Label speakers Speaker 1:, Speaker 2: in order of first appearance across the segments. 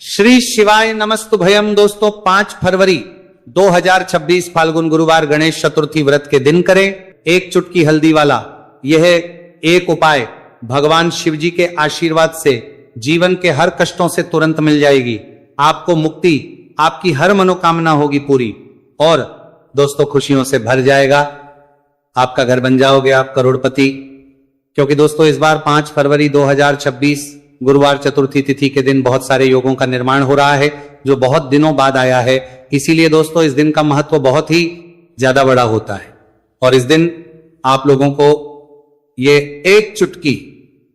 Speaker 1: श्री शिवाय नमस्तुभयम। दोस्तों 5 फरवरी 2026 फाल्गुन गुरुवार गणेश चतुर्थी व्रत के दिन करें एक चुटकी हल्दी वाला यह एक उपाय भगवान शिव जी के आशीर्वाद से जीवन के हर कष्टों से तुरंत मिल जाएगी। आपको मुक्ति, आपकी हर मनोकामना होगी पूरी और दोस्तों खुशियों से भर जाएगा। आपका घर बन जाओगे आप करोड़पति। क्योंकि दोस्तों इस बार 5 फरवरी 2026 गुरुवार चतुर्थी तिथि के दिन बहुत सारे योगों का निर्माण हो रहा है जो बहुत दिनों बाद आया है। इसीलिए दोस्तों इस दिन का महत्व बहुत ही ज्यादा बड़ा होता है और इस दिन आप लोगों को ये एक चुटकी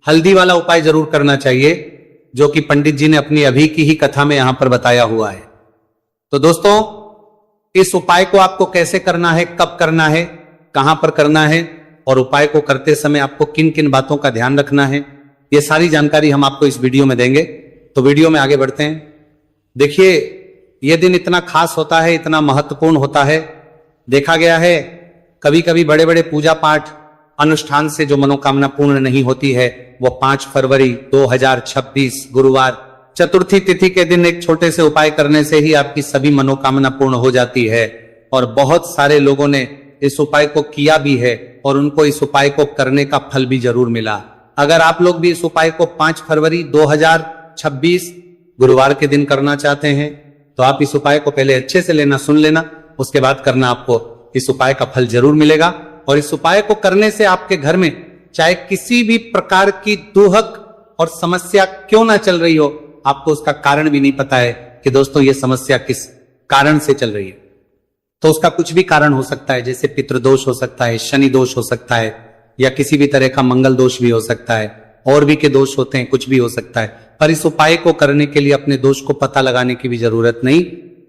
Speaker 1: हल्दी वाला उपाय जरूर करना चाहिए जो कि पंडित जी ने अपनी अभी की ही कथा में यहां पर बताया हुआ है। तो दोस्तों इस उपाय को आपको कैसे करना है, कब करना है, कहां पर करना है और उपाय को करते समय आपको किन किन बातों का ध्यान रखना है, ये सारी जानकारी हम आपको इस वीडियो में देंगे। तो वीडियो में आगे बढ़ते हैं। देखिए यह दिन इतना खास होता है, इतना महत्वपूर्ण होता है। देखा गया है कभी कभी बड़े बड़े पूजा पाठ अनुष्ठान से जो मनोकामना पूर्ण नहीं होती है वो 5 फरवरी 2026 गुरुवार चतुर्थी तिथि के दिन एक छोटे से उपाय करने से ही आपकी सभी मनोकामना पूर्ण हो जाती है। और बहुत सारे लोगों ने इस उपाय को किया भी है और उनको इस उपाय को करने का फल भी जरूर मिला। अगर आप लोग भी इस उपाय को 5 फरवरी 2026 गुरुवार के दिन करना चाहते हैं तो आप इस उपाय को पहले अच्छे से लेना, सुन लेना, उसके बाद करना। आपको इस उपाय का फल जरूर मिलेगा और इस उपाय को करने से आपके घर में चाहे किसी भी प्रकार की दुहक और समस्या क्यों ना चल रही हो, आपको उसका कारण भी नहीं पता है कि दोस्तों ये समस्या किस कारण से चल रही है। तो उसका कुछ भी कारण हो सकता है, जैसे पितृदोष हो सकता है, शनि दोष हो सकता है या किसी भी तरह का मंगल दोष भी हो सकता है, और भी के दोष होते हैं, कुछ भी हो सकता है। पर इस उपाय को करने के लिए अपने दोष को पता लगाने की भी जरूरत नहीं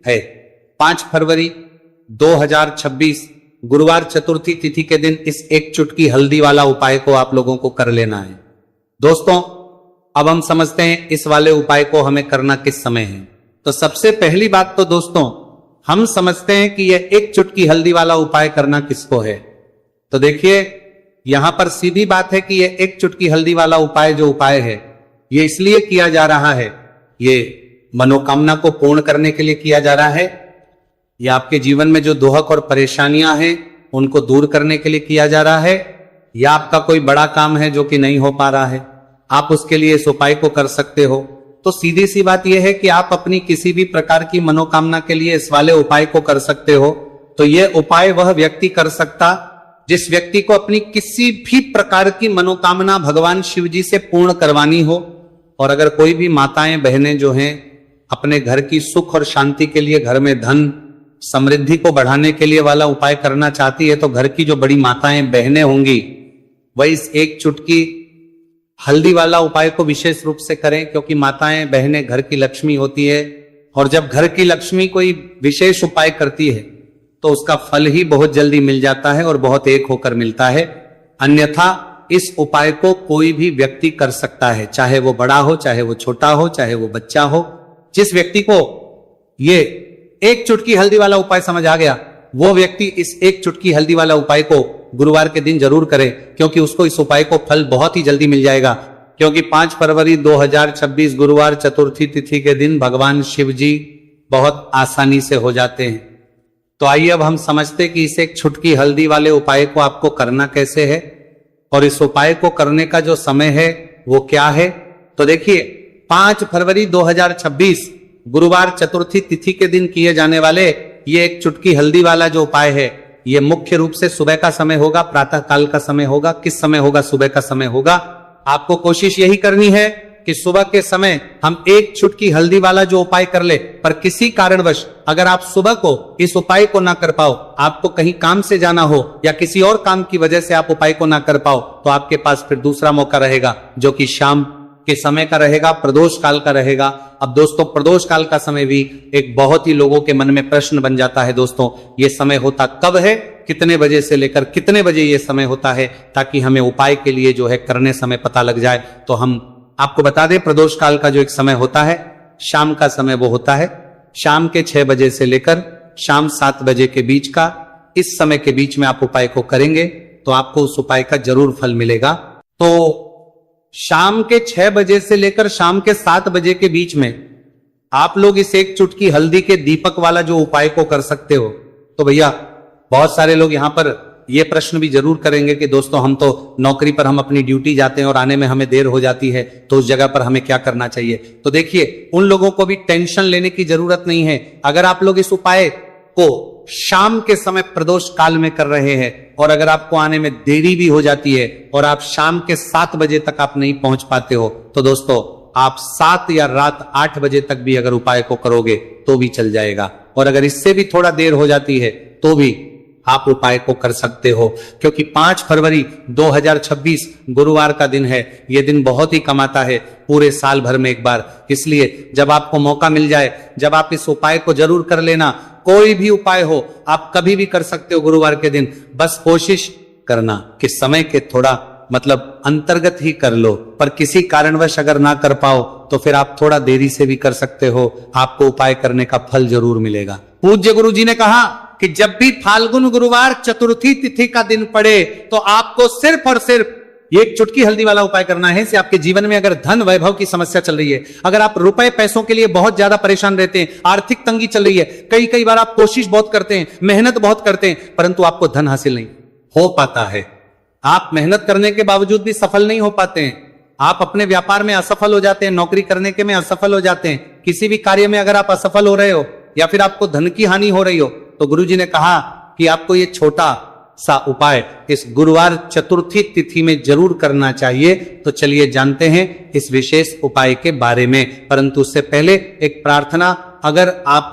Speaker 1: है। 5 फरवरी 2026 गुरुवार चतुर्थी तिथि के दिन इस एक चुटकी हल्दी वाला उपाय को आप लोगों को कर लेना है। दोस्तों अब हम समझते हैं इस वाले उपाय को हमें करना किस समय है। तो सबसे पहली बात तो दोस्तों हम समझते हैं कि यह एक चुटकी हल्दी वाला उपाय करना किसको है। तो देखिए यहां पर सीधी बात है कि यह एक चुटकी हल्दी वाला उपाय जो उपाय है ये इसलिए किया जा रहा है, ये मनोकामना को पूर्ण करने के लिए किया जा रहा है, या आपके जीवन में जो दुहक और परेशानियां हैं उनको दूर करने के लिए किया जा रहा है, या आपका कोई बड़ा काम है जो कि नहीं हो पा रहा है, आप उसके लिए इस उपाय को कर सकते हो। तो सीधी सी बात यह है कि आप अपनी किसी भी प्रकार की मनोकामना के लिए इस वाले उपाय को कर सकते हो। तो यह उपाय वह व्यक्ति कर सकता जिस व्यक्ति को अपनी किसी भी प्रकार की मनोकामना भगवान शिव जी से पूर्ण करवानी हो। और अगर कोई भी माताएं बहनें जो हैं अपने घर की सुख और शांति के लिए, घर में धन समृद्धि को बढ़ाने के लिए वाला उपाय करना चाहती है तो घर की जो बड़ी माताएं बहनें होंगी वह इस एक चुटकी हल्दी वाला उपाय को विशेष रूप से करें, क्योंकि माताएं बहनें घर की लक्ष्मी होती है और जब घर की लक्ष्मी कोई विशेष उपाय करती है तो उसका फल ही बहुत जल्दी मिल जाता है और बहुत एक होकर मिलता है। अन्यथा इस उपाय को कोई भी व्यक्ति कर सकता है, चाहे वो बड़ा हो, चाहे वो छोटा हो, चाहे वो बच्चा हो। जिस व्यक्ति को ये एक चुटकी हल्दी वाला उपाय समझ आ गया वो व्यक्ति इस एक चुटकी हल्दी वाला उपाय को गुरुवार के दिन जरूर करे, क्योंकि उसको इस उपाय को फल बहुत ही जल्दी मिल जाएगा। क्योंकि 5 फरवरी 2026 गुरुवार चतुर्थी तिथि के दिन भगवान शिव जी बहुत आसानी से हो जाते हैं। तो आइए अब हम समझते कि इस एक चुटकी हल्दी वाले उपाय को आपको करना कैसे है और इस उपाय को करने का जो समय है वो क्या है। तो देखिए 5 फरवरी 2026 गुरुवार चतुर्थी तिथि के दिन किए जाने वाले ये एक चुटकी हल्दी वाला जो उपाय है ये मुख्य रूप से सुबह का समय होगा, प्रातः काल का समय होगा। किस समय होगा? सुबह का समय होगा। आपको कोशिश यही करनी है कि सुबह के समय हम एक चुटकी हल्दी वाला जो उपाय कर ले। पर किसी कारणवश अगर आप सुबह को इस उपाय को ना कर पाओ, आपको कहीं काम से जाना हो या किसी और काम की वजह से आप उपाय को ना कर पाओ, तो आपके पास फिर दूसरा मौका रहेगा जो कि शाम के समय का रहेगा, प्रदोष काल का रहेगा। अब दोस्तों प्रदोष काल का समय भी एक बहुत ही लोगों के मन में प्रश्न बन जाता है। दोस्तों ये समय होता कब है, कितने बजे से लेकर कितने बजे ये समय होता है, ताकि हमें उपाय के लिए जो है करने समय पता लग जाए। तो हम आपको बता दें प्रदोष काल का जो एक समय होता है शाम का समय, वो होता है शाम के 6 बजे से लेकर शाम 7 बजे के बीच का। इस समय के बीच में आप उपाय को करेंगे तो आपको उस उपाय का जरूर फल मिलेगा। तो शाम के 6 बजे से लेकर शाम के 7 बजे के बीच में आप लोग इस एक चुटकी हल्दी के दीपक वाला जो उपाय को कर सकते हो, तो भैया बहुत सारे लोग यहां पर ये प्रश्न भी जरूर करेंगे कि दोस्तों हम तो नौकरी पर हम अपनी ड्यूटी जाते हैं और आने में हमें देर हो जाती है, तो उस जगह पर हमें क्या करना चाहिए। तो देखिए, उन लोगों को भी टेंशन लेने की जरूरत नहीं है। अगर आप लोग इस उपाय को शाम के समय प्रदोष काल में कर रहे हैं और अगर आपको आने में देरी भी हो जाती है और आप शाम के 7 बजे तक आप नहीं पहुंच पाते हो, तो दोस्तों आप 7 या रात 8 बजे तक भी अगर उपाय को करोगे तो भी चल जाएगा। और अगर इससे भी थोड़ा देर हो जाती है तो भी आप उपाय को कर सकते हो, क्योंकि 5 फरवरी 2026 गुरुवार का दिन है। यह दिन बहुत ही कम आता है पूरे साल भर में एक बार। इसलिए जब आपको मौका मिल जाए, जब आप इस उपाय को जरूर कर लेना। कोई भी उपाय हो, आप कभी भी कर सकते हो गुरुवार के दिन। बस कोशिश करना कि समय के थोड़ा मतलब अंतर्गत ही कर लो, पर किसी कारणवश अगर ना कर पाओ तो फिर आप थोड़ा देरी से भी कर सकते हो। आपको उपाय करने का फल जरूर मिलेगा। पूज्य गुरु जी ने कहा कि जब भी फाल्गुन गुरुवार चतुर्थी तिथि का दिन पड़े तो आपको सिर्फ और सिर्फ एक चुटकी हल्दी वाला उपाय करना है। से आपके जीवन में अगर धन वैभव की समस्या चल रही है, अगर आप रुपए पैसों के लिए बहुत ज्यादा परेशान रहते हैं, आर्थिक तंगी चल रही है, कई बार आप कोशिश बहुत करते हैं, मेहनत बहुत करते हैं, परंतु आपको धन हासिल नहीं हो पाता है, आप मेहनत करने के बावजूद भी सफल नहीं हो पाते हैं, आप अपने व्यापार में असफल हो जाते हैं, नौकरी करने के में असफल हो जाते हैं, किसी भी कार्य में अगर आप असफल हो रहे हो या फिर आपको धन की हानि हो रही हो, तो गुरुजी ने कहा कि आपको ये छोटा सा उपाय इस गुरुवार चतुर्थी तिथि में जरूर करना चाहिए। तो चलिए जानते हैं इस विशेष उपाय के बारे में। परंतु उससे पहले एक प्रार्थना, अगर आप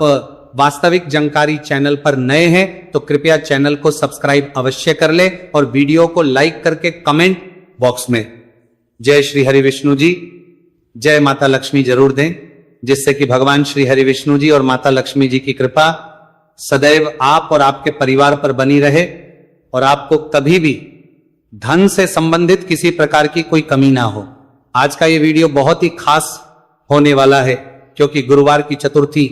Speaker 1: वास्तविक जानकारी चैनल पर नए हैं तो कृपया चैनल को सब्सक्राइब अवश्य कर ले और वीडियो को लाइक करके कमेंट बॉक्स में जय श्री हरि विष्णु जी, जय माता लक्ष्मी जरूर दें, जिससे कि भगवान श्री हरि विष्णु जी और माता लक्ष्मी जी की कृपा सदैव आप और आपके परिवार पर बनी रहे और आपको कभी भी धन से संबंधित किसी प्रकार की कोई कमी ना हो। आज का ये वीडियो बहुत ही खास होने वाला है, क्योंकि गुरुवार की चतुर्थी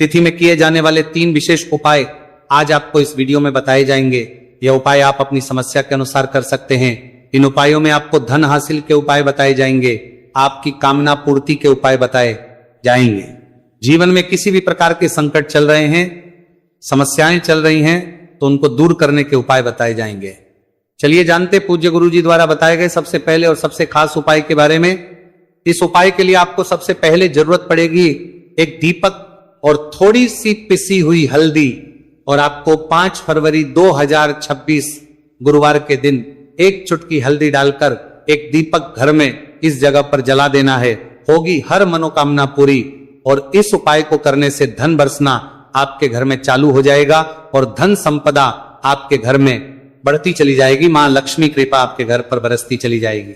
Speaker 1: तिथि में किए जाने वाले 3 विशेष उपाय आज आपको इस वीडियो में बताए जाएंगे। यह उपाय आप अपनी समस्या के अनुसार कर सकते हैं। इन उपायों में आपको धन हासिल के उपाय बताए जाएंगे, आपकी कामना पूर्ति के उपाय बताए जाएंगे। जीवन में किसी भी प्रकार के संकट चल रहे हैं, समस्याएं चल रही हैं, तो उनको दूर करने के उपाय बताए जाएंगे। चलिए जानते पूज्य गुरु जी द्वारा बताए गए सबसे पहले और सबसे खास उपाय के बारे में। इस उपाय के लिए आपको सबसे पहले जरूरत पड़ेगी एक दीपक और थोड़ी सी पिसी हुई हल्दी, और आपको 5 फरवरी 2026 गुरुवार के दिन एक चुटकी हल्दी डालकर एक दीपक घर में इस जगह पर जला देना है। होगी हर मनोकामना पूरी, और इस उपाय को करने से धन बरसना आपके घर में चालू हो जाएगा और धन संपदा आपके घर में बढ़ती चली जाएगी। मां लक्ष्मी कृपा आपके घर पर बरसती चली जाएगी।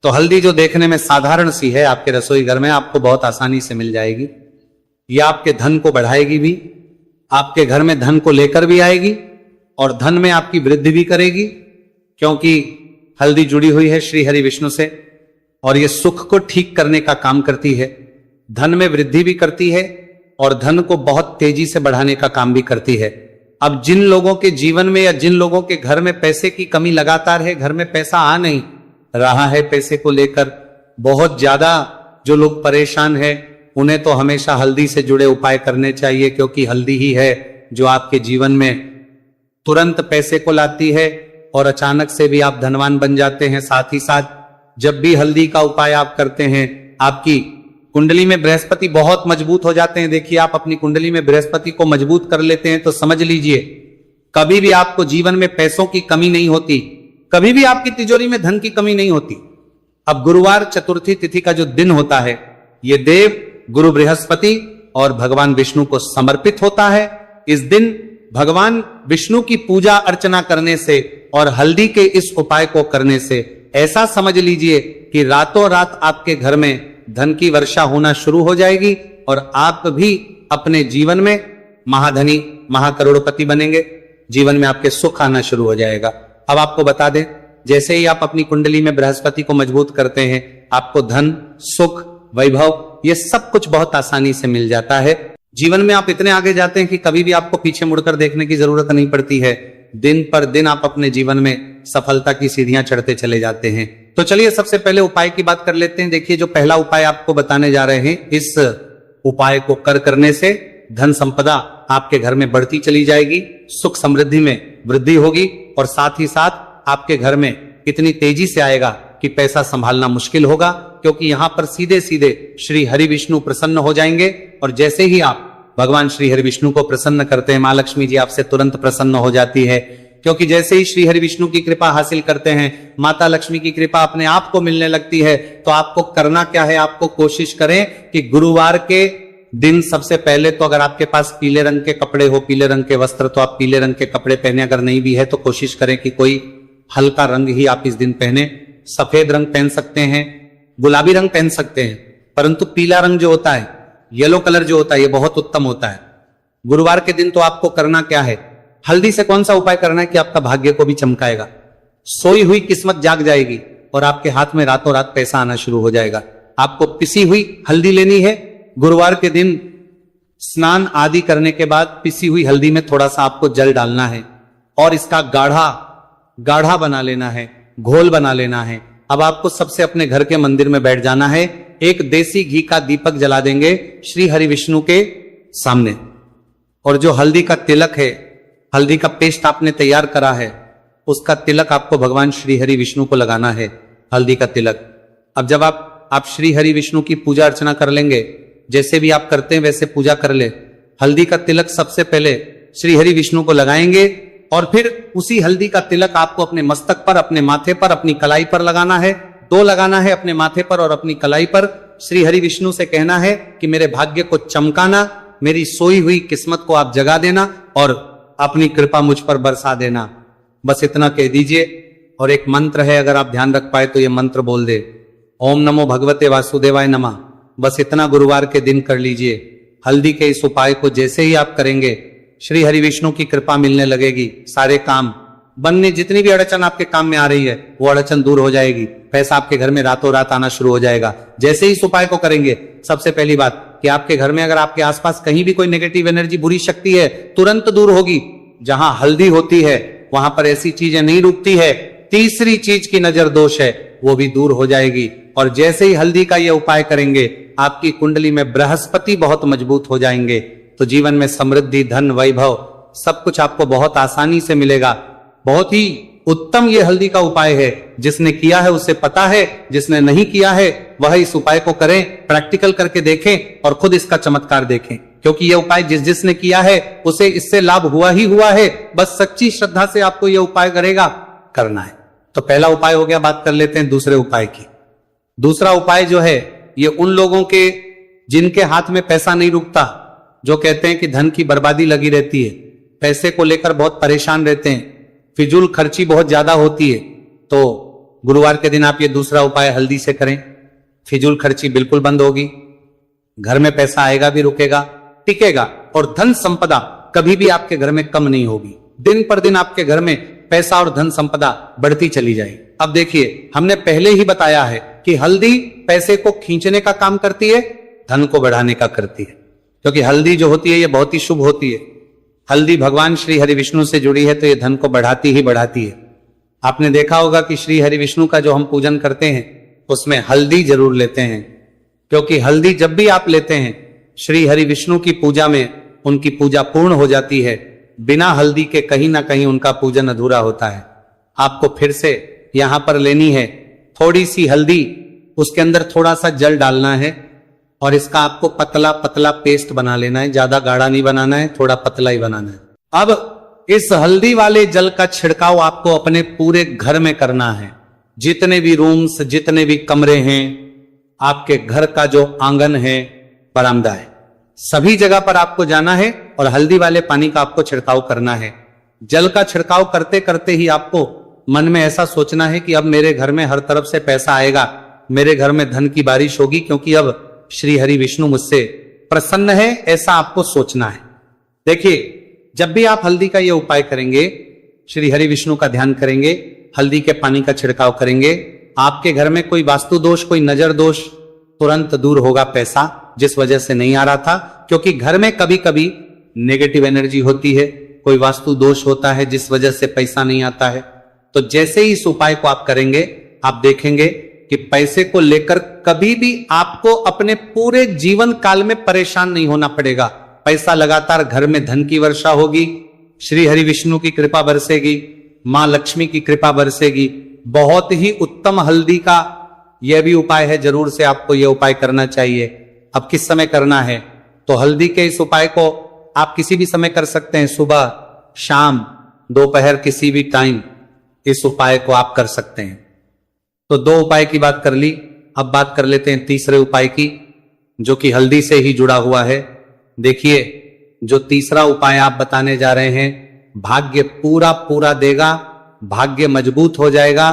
Speaker 1: तो हल्दी जो देखने में साधारण सी है, आपके रसोई घर में आपको बहुत आसानी से मिल जाएगी। यह आपके धन को बढ़ाएगी भी, आपके घर में धन को लेकर भी आएगी और धन में आपकी वृद्धि भी करेगी, क्योंकि हल्दी जुड़ी हुई है श्री हरि विष्णु से और यह सुख को ठीक करने का काम करती है, धन में वृद्धि भी करती है और धन को बहुत तेजी से बढ़ाने का काम भी करती है। अब जिन लोगों के जीवन में या जिन लोगों के घर में पैसे की कमी लगातार है, घर में पैसा आ नहीं रहा है, पैसे को लेकर बहुत ज्यादा जो लोग परेशान है, उन्हें तो हमेशा हल्दी से जुड़े उपाय करने चाहिए, क्योंकि हल्दी ही है जो आपके जीवन में तुरंत पैसे को लाती है और अचानक से भी आप धनवान बन जाते हैं। साथ ही साथ जब भी हल्दी का उपाय आप करते हैं, आपकी कुंडली में बृहस्पति बहुत मजबूत हो जाते हैं। देखिए, आप अपनी कुंडली में बृहस्पति को मजबूत कर लेते हैं तो समझ लीजिए कभी भी आपको जीवन में पैसों की कमी नहीं होती, कभी भी आपकी तिजोरी में धन की कमी नहीं होती। अब गुरुवार चतुर्थी तिथि का जो दिन होता है, यह देव गुरु बृहस्पति और भगवान विष्णु को समर्पित होता है। इस दिन भगवान विष्णु की पूजा अर्चना करने से और हल्दी के इस उपाय को करने से ऐसा समझ लीजिए कि रातों रात आपके घर में धन की वर्षा होना शुरू हो जाएगी और आप भी अपने जीवन में महाधनी महाकरोड़पति बनेंगे। जीवन में आपके सुख आना शुरू हो जाएगा। अब आपको बता दें, जैसे ही आप अपनी कुंडली में बृहस्पति को मजबूत करते हैं, आपको धन, सुख, वैभव ये सब कुछ बहुत आसानी से मिल जाता है। जीवन में आप इतने आगे जाते हैं कि कभी भी आपको पीछे मुड़कर देखने की जरूरत नहीं पड़ती है। दिन पर दिन आप अपने जीवन में सफलता की सीढ़ियां चढ़ते चले जाते हैं। तो चलिए सबसे पहले उपाय की बात कर लेते हैं। देखिए, जो पहला उपाय आपको बताने जा रहे हैं, इस उपाय को करने से धन संपदा आपके घर में बढ़ती चली जाएगी, सुख समृद्धि में वृद्धि होगी और साथ ही साथ आपके घर में इतनी तेजी से आएगा कि पैसा संभालना मुश्किल होगा, क्योंकि यहां पर सीधे सीधे श्री हरि विष्णु प्रसन्न हो जाएंगे। और जैसे ही आप भगवान श्री हरि विष्णु को प्रसन्न करते हैं, मां लक्ष्मी जी आपसे तुरंत प्रसन्न हो जाती है, क्योंकि जैसे ही श्री हरि विष्णु की कृपा हासिल करते हैं, माता लक्ष्मी की कृपा अपने आप को मिलने लगती है। तो आपको करना क्या है, आपको कोशिश करें कि गुरुवार के दिन सबसे पहले तो अगर आपके पास पीले रंग के कपड़े हो, पीले रंग के वस्त्र, तो आप पीले रंग के कपड़े पहने। अगर नहीं भी है तो कोशिश करें कि कोई हल्का रंग ही आप इस दिन पहने। सफेद रंग पहन सकते हैं, गुलाबी रंग पहन सकते हैं, परंतु पीला रंग जो होता है, येलो कलर जो होता है, ये बहुत उत्तम होता है। गुरुवार के दिन तो आपको करना क्या है, हल्दी से कौन सा उपाय करना है कि आपका भाग्य को भी चमकाएगा, सोई हुई किस्मत जाग जाएगी और आपके हाथ में रातों रात पैसा आना शुरू हो जाएगा। आपको पिसी हुई हल्दी लेनी है। गुरुवार के दिन स्नान आदि करने के बाद पिसी हुई हल्दी में थोड़ा सा आपको जल डालना है और इसका गाढ़ा बना लेना है, घोल बना लेना है। अब आपको सबसे अपने घर के मंदिर में बैठ जाना है, एक देसी घी का दीपक जला देंगे श्री हरि विष्णु के सामने, और जो हल्दी का तिलक है, हल्दी का पेस्ट आपने तैयार करा है, उसका तिलक आपको भगवान श्री हरि विष्णु को लगाना है, हल्दी का तिलक। अब जब आप श्री हरि विष्णु की पूजा अर्चना कर लेंगे, जैसे भी आप करते हैं वैसे पूजा कर ले। हल्दी का तिलक सबसे पहले श्री हरि विष्णु को लगाएंगे और फिर उसी हल्दी का तिलक आपको अपने मस्तक पर, अपने माथे पर, अपनी कलाई पर लगाना है। 2 लगाना है, अपने माथे पर और अपनी कलाई पर। श्री हरि विष्णु से कहना है कि मेरे भाग्य को चमकाना, मेरी सोई हुई किस्मत को आप जगा देना और अपनी कृपा मुझ पर बरसा देना। बस इतना कह दीजिए। और एक मंत्र है, अगर आप ध्यान रख पाए तो ये मंत्र बोल दे, ओम नमो भगवते वासुदेवाय नमः। बस इतना गुरुवार के दिन कर लीजिए। हल्दी के इस उपाय को जैसे ही आप करेंगे, श्री हरि विष्णु की कृपा मिलने लगेगी। सारे काम बनने, जितनी भी अड़चन आपके काम में आ रही है वो अड़चन दूर हो जाएगी। पैसा आपके घर में रातों रात आना शुरू हो जाएगा जैसे ही इस उपाय को करेंगे। सबसे पहली बात कि आपके घर में अगर आपके आसपास कहीं भी कोई नेगेटिव एनर्जी, बुरी शक्ति है, तुरंत दूर होगी। जहां हल्दी होती है वहां पर ऐसी चीजें नहीं रुकती है। तीसरी चीज की नजर दोष है, वो भी दूर हो जाएगी। और जैसे ही हल्दी का ये उपाय करेंगे, आपकी कुंडली में बृहस्पति बहुत मजबूत हो जाएंगे। तो जीवन में समृद्धि, धन, वैभव सब कुछ आपको बहुत आसानी से मिलेगा। बहुत ही उत्तम ये हल्दी का उपाय है। जिसने किया है उसे पता है, जिसने नहीं किया है वह इस उपाय को करें, प्रैक्टिकल करके देखें और खुद इसका चमत्कार देखें। क्योंकि यह उपाय जिसने किया है उसे इससे लाभ हुआ ही हुआ है। बस सच्ची श्रद्धा से आपको यह उपाय करना है। तो पहला उपाय हो गया। बात कर लेते हैं दूसरे उपाय की। दूसरा उपाय जो है, ये उन लोगों के जिनके हाथ में पैसा नहीं रुकता, जो कहते हैं कि धन की बर्बादी लगी रहती है, पैसे को लेकर बहुत परेशान रहते हैं, फिजूल खर्ची बहुत ज्यादा होती है, तो गुरुवार के दिन आप ये दूसरा उपाय हल्दी से करें। फिजूल खर्ची बिल्कुल बंद होगी, घर में पैसा आएगा भी, रुकेगा, टिकेगा और धन संपदा कभी भी आपके घर में कम नहीं होगी। दिन पर दिन आपके घर में पैसा और धन संपदा बढ़ती चली जाएगी। अब देखिए, हमने पहले ही बताया है कि हल्दी पैसे को खींचने का काम करती है, धन को बढ़ाने का करती है। क्योंकि हल्दी जो होती है ये बहुत ही शुभ होती है। हल्दी भगवान श्री हरि विष्णु से जुड़ी है, तो ये धन को बढ़ाती ही बढ़ाती है। आपने देखा होगा कि श्री हरि विष्णु का जो हम पूजन करते हैं उसमें हल्दी जरूर लेते हैं, क्योंकि हल्दी जब भी आप लेते हैं श्री हरि विष्णु की पूजा में उनकी पूजा पूर्ण हो जाती है। बिना हल्दी के कहीं ना कहीं उनका पूजन अधूरा होता है। आपको फिर से यहां पर लेनी है थोड़ी सी हल्दी, उसके अंदर थोड़ा सा जल डालना है और इसका आपको पतला पतला पेस्ट बना लेना है। ज्यादा गाढ़ा नहीं बनाना है, थोड़ा पतला ही बनाना है। अब इस हल्दी वाले जल का छिड़काव आपको अपने पूरे घर में करना है। जितने भी रूम्स, जितने भी कमरे हैं, आपके घर का जो आंगन है, बरामदा है, सभी जगह पर आपको जाना है और हल्दी वाले पानी का आपको छिड़काव करना है। जल का छिड़काव करते करते ही आपको मन में ऐसा सोचना है कि अब मेरे घर में हर तरफ से पैसा आएगा, मेरे घर में धन की बारिश होगी, क्योंकि अब श्री हरि विष्णु मुझसे प्रसन्न है, ऐसा आपको सोचना है। देखिए, जब भी आप हल्दी का ये उपाय करेंगे, श्री हरि विष्णु का ध्यान करेंगे, हल्दी के पानी का छिड़काव करेंगे, आपके घर में कोई वास्तु दोष, कोई नजर दोष तुरंत दूर होगा। पैसा जिस वजह से नहीं आ रहा था, क्योंकि घर में कभी कभी नेगेटिव एनर्जी होती है, कोई वास्तु दोष होता है जिस वजह से पैसा नहीं आता है। तो जैसे ही इस उपाय को आप करेंगे, आप देखेंगे कि पैसे को लेकर कभी भी आपको अपने पूरे जीवन काल में परेशान नहीं होना पड़ेगा। पैसा लगातार घर में धन की वर्षा होगी, श्री हरि विष्णु की कृपा बरसेगी, मां लक्ष्मी की कृपा बरसेगी। बहुत ही उत्तम हल्दी का यह भी उपाय है, जरूर से आपको यह उपाय करना चाहिए। अब किस समय करना है, तो हल्दी के इस उपाय को आप किसी भी समय कर सकते हैं, सुबह, शाम, दोपहर, किसी भी टाइम इस उपाय को आप कर सकते हैं। तो दो उपाय की बात कर ली, अब बात कर लेते हैं तीसरे उपाय की, जो कि हल्दी से ही जुड़ा हुआ है। देखिए, जो तीसरा उपाय आप बताने जा रहे हैं, भाग्य पूरा पूरा देगा, भाग्य मजबूत हो जाएगा,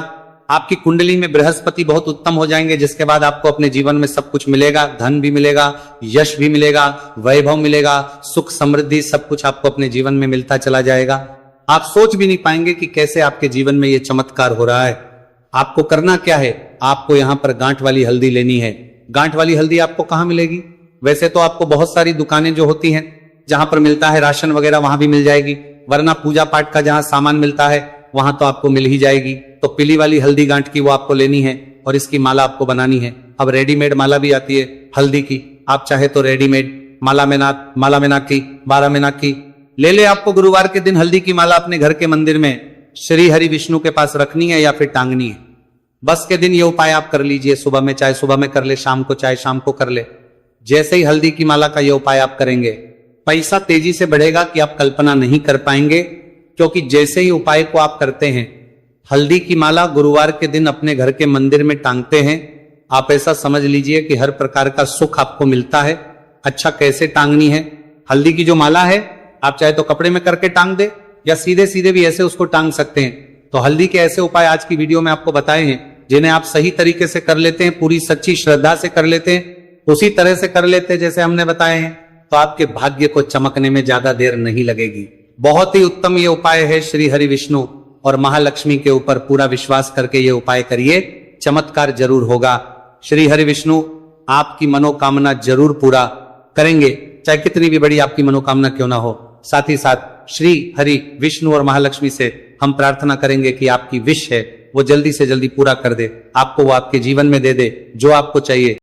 Speaker 1: आपकी कुंडली में बृहस्पति बहुत उत्तम हो जाएंगे, जिसके बाद आपको अपने जीवन में सब कुछ मिलेगा, धन भी मिलेगा, यश भी मिलेगा, वैभव मिलेगा, सुख समृद्धि सब कुछ आपको अपने जीवन में मिलता चला जाएगा। आप सोच भी नहीं पाएंगे कि कैसे आपके जीवन में यह चमत्कार हो रहा है। आपको करना क्या है, आपको यहां पर गांठ वाली हल्दी लेनी है। गांठ वाली हल्दी आपको कहां मिलेगी, वैसे तो आपको बहुत सारी दुकानें जो होती हैं जहां पर मिलता है राशन वगैरह, वहां भी मिल जाएगी, वरना पूजा पाठ का जहां सामान मिलता है वहां तो आपको मिल ही जाएगी। तो पीली वाली हल्दी गांठ की वो आपको लेनी है और इसकी माला आपको बनानी है। अब रेडीमेड माला भी आती है हल्दी की, आप चाहे तो रेडीमेड माला मीनाक्षी 12 मीनाक्षी ले ले। आपको गुरुवार के दिन हल्दी की माला अपने घर के मंदिर में श्री हरि विष्णु के पास रखनी है या फिर टांगनी है। बस के दिन ये उपाय आप कर लीजिए, सुबह में चाहे सुबह में कर ले, शाम को चाहे शाम को कर ले। जैसे ही हल्दी की माला का ये उपाय आप करेंगे, पैसा तेजी से बढ़ेगा कि आप कल्पना नहीं कर पाएंगे, क्योंकि जैसे ही उपाय को आप करते हैं, हल्दी की माला गुरुवार के दिन अपने घर के मंदिर में टांगते हैं, आप ऐसा समझ लीजिए कि हर प्रकार का सुख आपको मिलता है। अच्छा, कैसे टांगनी है हल्दी की जो माला है, आप चाहे तो कपड़े में करके टांग दे या सीधे सीधे भी ऐसे उसको टांग सकते हैं। तो हल्दी के ऐसे उपाय आज की वीडियो में आपको बताए हैं, जिन्हें आप सही तरीके से कर लेते हैं, पूरी सच्ची श्रद्धा से कर लेते हैं, उसी तरह से कर लेते हैं जैसे हमने बताए हैं, तो आपके भाग्य को चमकने में ज्यादा देर नहीं लगेगी। बहुत ही उत्तम ये उपाय है। श्री हरि विष्णु और महालक्ष्मी के ऊपर पूरा विश्वास करके ये उपाय करिए, चमत्कार जरूर होगा। श्री हरि विष्णु आपकी मनोकामना जरूर पूरा करेंगे, चाहे कितनी भी बड़ी आपकी मनोकामना क्यों ना हो। साथ ही साथ श्री हरि विष्णु और महालक्ष्मी से हम प्रार्थना करेंगे कि आपकी विश है वो जल्दी से जल्दी पूरा कर दे, आपको वो आपके जीवन में दे दे जो आपको चाहिए।